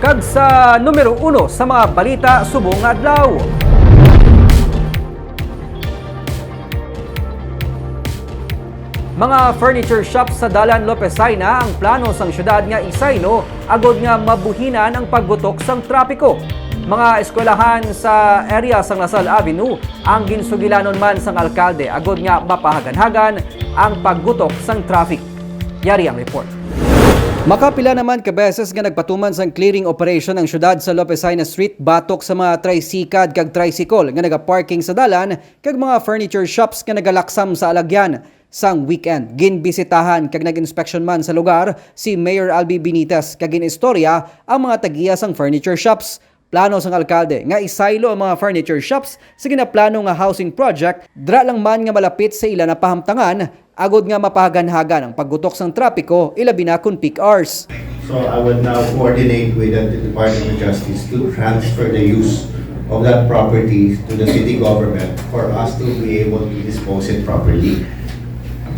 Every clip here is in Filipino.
Kag sa numero 1 sa mga balita subong nga adlaw. Mga furniture shops sa Dalan Lopesayna ang plano sang syudad nga isaylo agod nga mabuhinan ang paggutok sang trapiko. Mga eskwelahan sa area sang Lasal Avenue ang ginsugilanon man sang alkalde agod nga mapahagan-hagan ang paggutok sang traffic. Yari ang report. Makapila naman kabeses nga nagpatuman sang clearing operation ang syudad sa Lopesayna Street batok sa mga tricycad kag tricycle nga nagaparking sa dalan kag mga furniture shops nga nagalaksam sa alagyan. Sang weekend, ginbisitahan kag nag-inspection man sa lugar si Mayor Albi Benitez kag ginistorya ang mga tagiya sang furniture shops. Plano sang alkalde nga isaylo ang mga furniture shops sa ginaplano nga housing project dra lang man nga malapit sa ila na pahamtangan agod nga mapahagan-hagan ang paggutok sang trapiko ilabi na kun peak hours. So I would now coordinate with the Department of Justice to transfer the use of that property to the city government for us to be able to dispose it properly.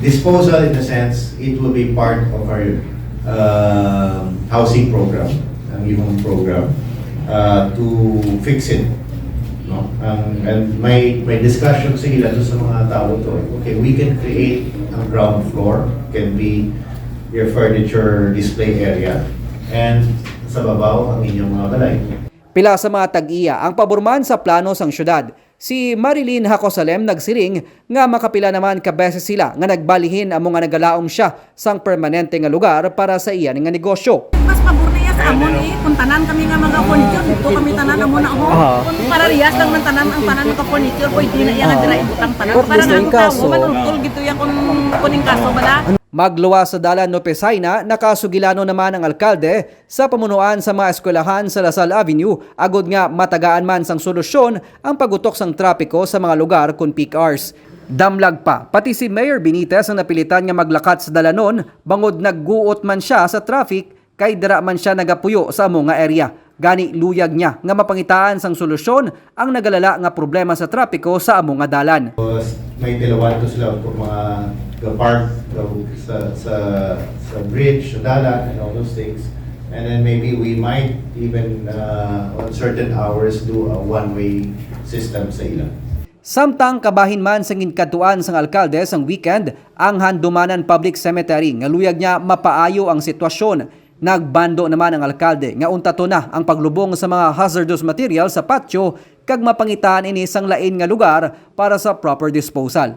Disposal, in a sense, it will be part of our housing program, yung program, to fix it. No? And my discussion sa ila to sa mga tao to, okay, we can create a ground floor, can be your furniture display area, and sa babaw ang inyong mga balay. Pila sa mga tag-iya ang paborman sa plano sang syudad. Si Marilyn Hacosalem nagsiring nga makapila naman kabeses sila nga nagbalihin ang mga nagalaom siya sang permanente nga lugar para sa iyan nga negosyo. Mas pabor niya sa amon kung tanan kami nga mga furniture dito kami tanan amo na kung para riyas lang man tanan ang tanan nga furniture ko hindi na iya nga dira ibutang tanan para nga kaso manutol gito ya kuning kaso bala. Magluwas sa Dalan Lopesayna, nakasugilano naman ang alkalde sa pamunuan sa mga eskwelahan sa Lasal Avenue agod nga matagaan man sang solusyon ang pagutok sang trapiko sa mga lugar kun peak hours. Damlag pa, pati si Mayor Benitez ang napilitan nga maglakat sa dalanon bangod nagguot man siya sa traffic kay dira man siya nagapuyo sa amo nga area. Gani luyag niya nga mapangitaan sang solusyon ang nagalala nga problema sa trapiko sa amo nga dalan. May tilawan to sila kung mga park sa bridge, sa dalan, and all those things. And then maybe we might even on certain hours do a one-way system sa ila. Samtang kabahin man sa ginkaduan sang alkalde sang weekend ang Handumanan Public Cemetery nga luyag niya mapaayo ang sitwasyon. Nagbando naman ang alkalde nga untato na ang paglubong sa mga hazardous material sa patio kag mapangitaan ini sang lain nga lugar para sa proper disposal.